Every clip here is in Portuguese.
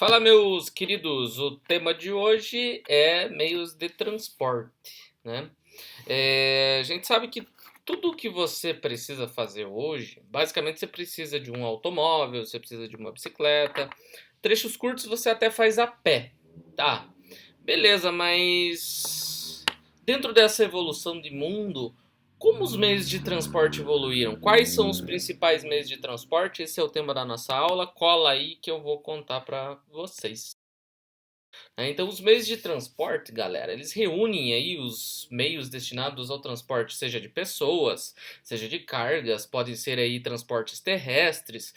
Fala, meus queridos. O tema de hoje é meios de transporte, né? A gente sabe que tudo que você precisa fazer hoje, basicamente você precisa de um automóvel, você precisa de uma bicicleta. Trechos curtos você até faz a pé, tá? Beleza, mas dentro dessa evolução de mundo, como os meios de transporte evoluíram? Quais são os principais meios de transporte? Esse é o tema da nossa aula. Cola aí que eu vou contar para vocês. Então, os meios de transporte, galera, eles reúnem aí os meios destinados ao transporte, seja de pessoas, seja de cargas, podem ser aí transportes terrestres,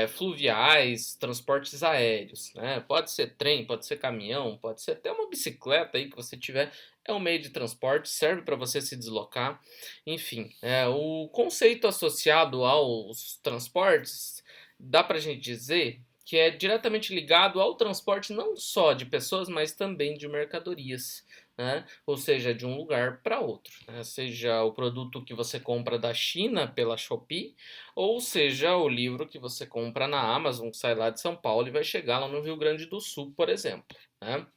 fluviais, transportes aéreos, né? Pode ser trem, pode ser caminhão, pode ser até uma bicicleta aí que você tiver, é um meio de transporte, serve para você se deslocar. Enfim, o conceito associado aos transportes, dá para a gente dizer que é diretamente ligado ao transporte não só de pessoas, mas também de mercadorias, né? Ou seja, de um lugar para outro, né? Seja o produto que você compra da China pela Shopee, ou seja o livro que você compra na Amazon, que sai lá de São Paulo e vai chegar lá no Rio Grande do Sul, por exemplo. Né?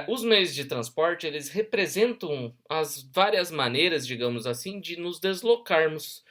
Os meios de transporte eles representam as várias maneiras, digamos assim, de nos deslocarmos.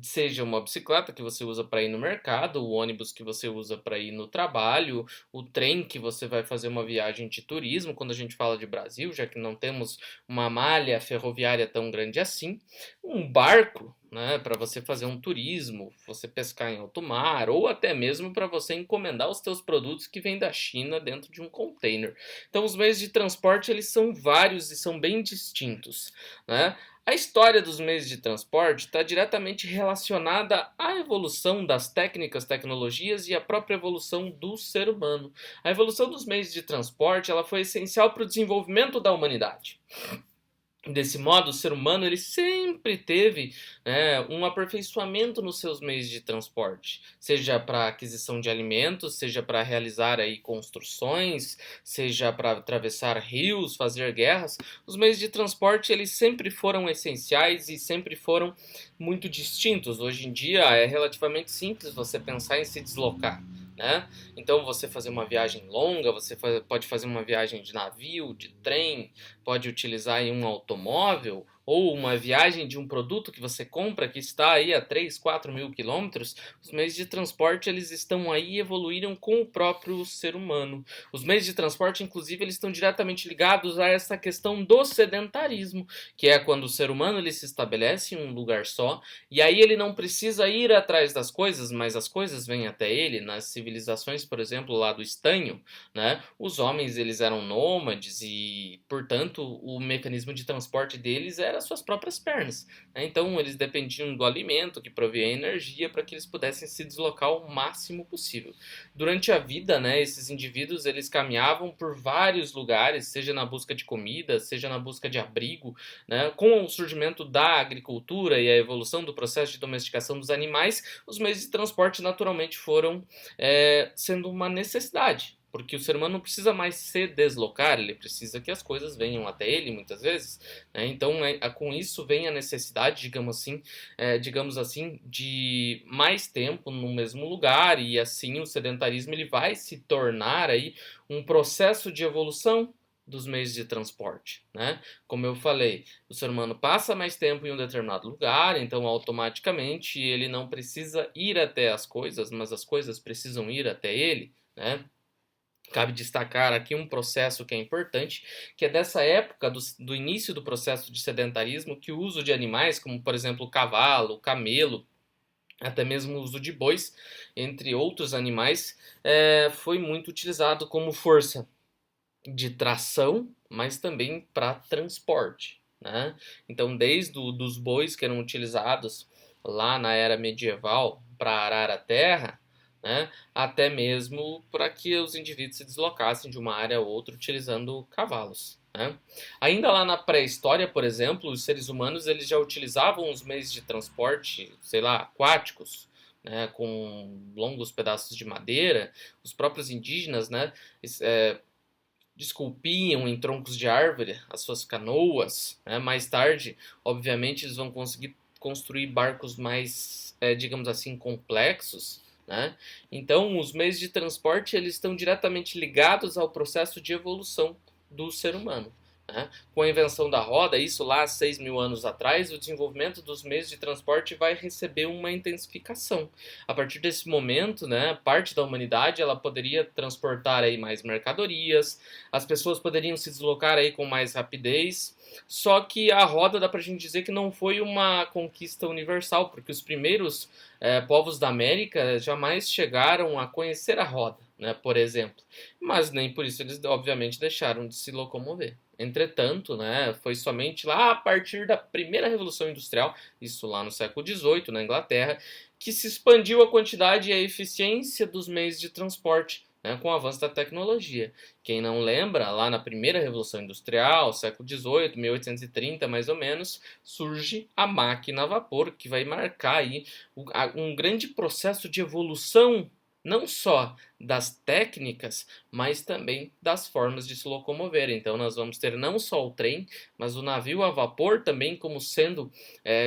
Seja uma bicicleta que você usa para ir no mercado, o ônibus que você usa para ir no trabalho, o trem que você vai fazer uma viagem de turismo, quando a gente fala de Brasil, já que não temos uma malha ferroviária tão grande assim, um barco, né, para você fazer um turismo, você pescar em alto mar, ou até mesmo para você encomendar os seus produtos que vêm da China dentro de um container. Então, os meios de transporte eles são vários e são bem distintos, né? A história dos meios de transporte está diretamente relacionada à evolução das técnicas, tecnologias e à própria evolução do ser humano. A evolução dos meios de transporte ela foi essencial para o desenvolvimento da humanidade. Desse modo, o ser humano ele sempre teve, né, um aperfeiçoamento nos seus meios de transporte, seja para aquisição de alimentos, seja para realizar aí construções, seja para atravessar rios, fazer guerras. Os meios de transporte eles sempre foram essenciais e sempre foram muito distintos. Hoje em dia é relativamente simples você pensar em se deslocar. Né? Então, você fazer uma viagem longa, você pode fazer uma viagem de navio, de trem, pode utilizar em um automóvel ou uma viagem de um produto que você compra que está aí a 3, 4 mil quilômetros. Os meios de transporte eles estão aí e evoluíram com o próprio ser humano. Os meios de transporte, inclusive, eles estão diretamente ligados a essa questão do sedentarismo, que é quando o ser humano ele se estabelece em um lugar só e aí ele não precisa ir atrás das coisas, mas as coisas vêm até ele. Nas civilizações, por exemplo, lá do estanho, né, os homens eles eram nômades e, portanto, o mecanismo de transporte deles era as suas próprias pernas. Né? Então, eles dependiam do alimento que provia energia para que eles pudessem se deslocar o máximo possível. Durante a vida, né, esses indivíduos eles caminhavam por vários lugares, seja na busca de comida, seja na busca de abrigo. Né? Com o surgimento da agricultura e a evolução do processo de domesticação dos animais, os meios de transporte naturalmente foram sendo uma necessidade. Porque o ser humano não precisa mais se deslocar, ele precisa que as coisas venham até ele, muitas vezes. Né? Então, com isso vem a necessidade, digamos assim, de mais tempo no mesmo lugar, e assim o sedentarismo ele vai se tornar aí um processo de evolução dos meios de transporte, né? Como eu falei, o ser humano passa mais tempo em um determinado lugar, então automaticamente ele não precisa ir até as coisas, mas as coisas precisam ir até ele, né? Cabe destacar aqui um processo que é importante, que é dessa época, do início do processo de sedentarismo, que o uso de animais, como por exemplo o cavalo, o camelo, até mesmo o uso de bois, entre outros animais, foi muito utilizado como força de tração, mas também para transporte. Né? Então, desde dos bois que eram utilizados lá na era medieval para arar a terra, né? Até mesmo para que os indivíduos se deslocassem de uma área a outra utilizando cavalos. Né? Ainda lá na pré-história, por exemplo, os seres humanos eles já utilizavam os meios de transporte, sei lá, aquáticos, né, com longos pedaços de madeira. Os próprios indígenas, né, esculpiam em troncos de árvore as suas canoas. Né? Mais tarde, obviamente, eles vão conseguir construir barcos mais, digamos assim, complexos. né? Então, os meios de transporte eles estão diretamente ligados ao processo de evolução do ser humano. Né? Com a invenção da roda, isso lá há 6 mil anos atrás, o desenvolvimento dos meios de transporte vai receber uma intensificação. A partir desse momento, né, parte da humanidade ela poderia transportar aí mais mercadorias, as pessoas poderiam se deslocar aí com mais rapidez. Só que a roda dá pra gente dizer que não foi uma conquista universal, porque os primeiros povos da América jamais chegaram a conhecer a roda, né, por exemplo. Mas nem por isso eles, obviamente, deixaram de se locomover. Entretanto, né, foi somente lá a partir da primeira Revolução Industrial, isso lá no século XVIII, na Inglaterra, que se expandiu a quantidade e a eficiência dos meios de transporte, né, com o avanço da tecnologia. Quem não lembra, lá na primeira Revolução Industrial, século XVIII, 1830 mais ou menos, surge a máquina a vapor, que vai marcar aí um grande processo de evolução, não só das técnicas, mas também das formas de se locomover. Então nós vamos ter não só o trem, mas o navio a vapor também como sendo,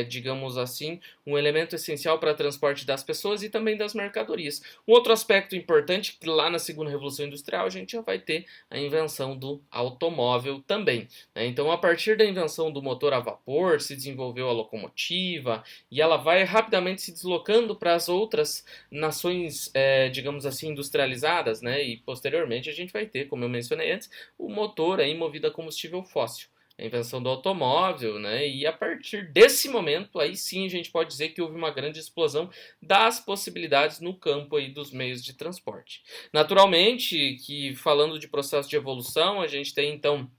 digamos assim, um elemento essencial para o transporte das pessoas e também das mercadorias. Um outro aspecto importante é que lá na segunda Revolução Industrial a gente já vai ter a invenção do automóvel também. Né? Então a partir da invenção do motor a vapor se desenvolveu a locomotiva e ela vai rapidamente se deslocando para as outras nações, digamos assim, industrializadas, né? E posteriormente a gente vai ter, como eu mencionei antes, o motor aí movido a combustível fóssil, a invenção do automóvel, né? E a partir desse momento, aí sim a gente pode dizer que houve uma grande explosão das possibilidades no campo aí dos meios de transporte. Naturalmente, que falando de processo de evolução, a gente tem então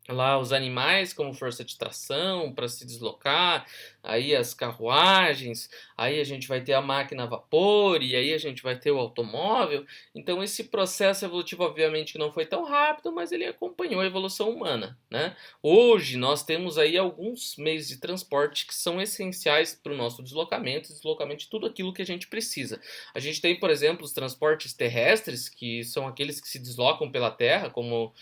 lá os animais como força de tração para se deslocar, aí as carruagens, aí a gente vai ter a máquina a vapor e aí a gente vai ter o automóvel. Então esse processo evolutivo obviamente que não foi tão rápido, mas ele acompanhou a evolução humana, né? Hoje nós temos aí alguns meios de transporte que são essenciais para o nosso deslocamento de tudo aquilo que a gente precisa. A gente tem, por exemplo, os transportes terrestres, que são aqueles que se deslocam pela terra, como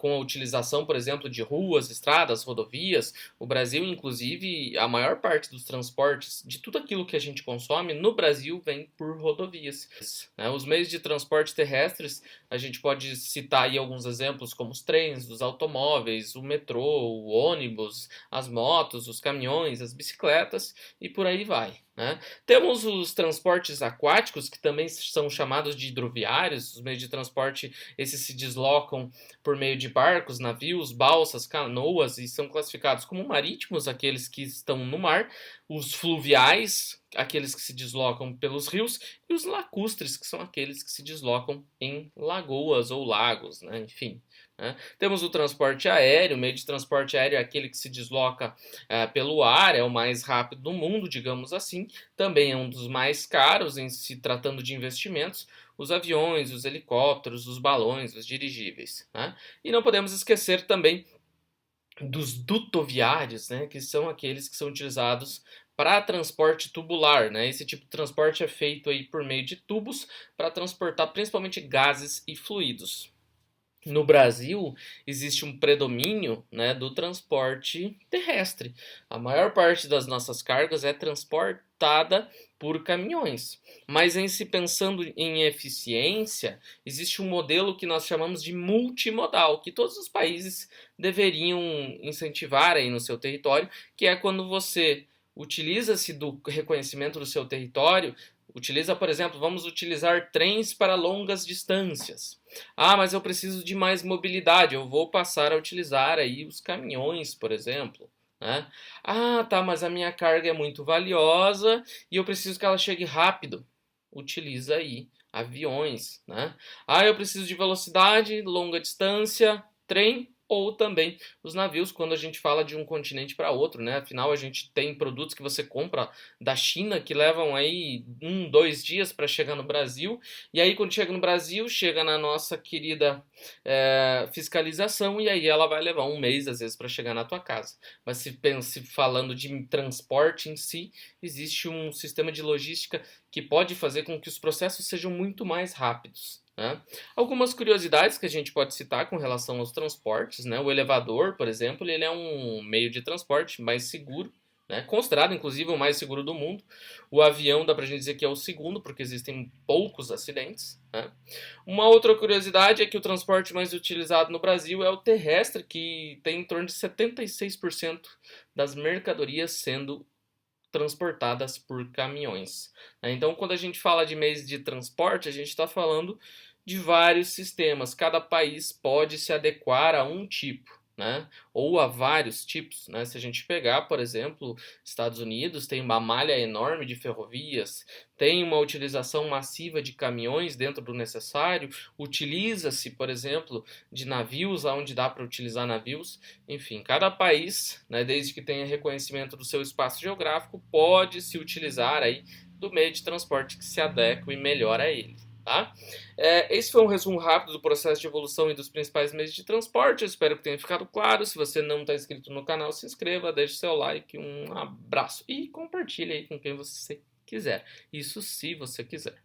com a utilização, por exemplo, de ruas, estradas, rodovias. O Brasil, inclusive, a maior parte dos transportes, de tudo aquilo que a gente consome no Brasil, vem por rodovias. Né? Os meios de transporte terrestres, a gente pode citar aí alguns exemplos, como os trens, os automóveis, o metrô, o ônibus, as motos, os caminhões, as bicicletas e por aí vai. Né? Temos os transportes aquáticos, que também são chamados de hidroviários. Os meios de transporte, esses se deslocam por meio de barcos, navios, balsas, canoas e são classificados como marítimos, aqueles que estão no mar, os fluviais, aqueles que se deslocam pelos rios, e os lacustres, que são aqueles que se deslocam em lagoas ou lagos, né? Enfim. Né? Temos o transporte aéreo, o meio de transporte aéreo é aquele que se desloca pelo ar, é o mais rápido do mundo, digamos assim, também é um dos mais caros em se tratando de investimentos, os aviões, os helicópteros, os balões, os dirigíveis. Né? E não podemos esquecer também dos dutoviários, né, que são aqueles que são utilizados para transporte tubular. Né? Esse tipo de transporte é feito aí por meio de tubos para transportar principalmente gases e fluidos. No Brasil, existe um predomínio, né, do transporte terrestre. A maior parte das nossas cargas é transportada por caminhões. Mas em se pensando em eficiência, existe um modelo que nós chamamos de multimodal, que todos os países deveriam incentivar aí no seu território, que é quando você utiliza-se do reconhecimento do seu território. Utiliza, por exemplo, vamos utilizar trens para longas distâncias. Ah, mas eu preciso de mais mobilidade, eu vou passar a utilizar aí os caminhões, por exemplo. Né? Ah, tá, mas a minha carga é muito valiosa e eu preciso que ela chegue rápido. Utiliza aí aviões. Né? Ah, eu preciso de velocidade, longa distância, trem ou também os navios, quando a gente fala de um continente para outro, né? Afinal, a gente tem produtos que você compra da China que levam aí 2 dias para chegar no Brasil, e aí quando chega no Brasil, chega na nossa querida fiscalização, e aí ela vai levar 1 mês, às vezes, para chegar na tua casa. Mas se pense falando de transporte em si, existe um sistema de logística que pode fazer com que os processos sejam muito mais rápidos. Né? Algumas curiosidades que a gente pode citar com relação aos transportes, né? O elevador, por exemplo, ele é um meio de transporte mais seguro, né? Considerado inclusive o mais seguro do mundo. O avião dá pra gente dizer que é o segundo, porque existem poucos acidentes, né? Uma outra curiosidade é que o transporte mais utilizado no Brasil é o terrestre, que tem em torno de 76% das mercadorias sendo transportadas por caminhões, né? Então, quando a gente fala de meios de transporte, a gente está falando de vários sistemas. Cada país pode se adequar a um tipo, né? Ou a vários tipos, né? Se a gente pegar, por exemplo, Estados Unidos tem uma malha enorme de ferrovias, tem uma utilização massiva de caminhões dentro do necessário, utiliza-se, por exemplo, de navios, onde dá para utilizar navios. Enfim, cada país, né, desde que tenha reconhecimento do seu espaço geográfico, pode se utilizar aí do meio de transporte que se adequa e melhora a ele. Tá? Esse foi um resumo rápido do processo de evolução e dos principais meios de transporte. Eu espero que tenha ficado claro. Se você não está inscrito no canal, se inscreva, deixe seu like, um abraço e compartilhe aí com quem você quiser. Isso se você quiser.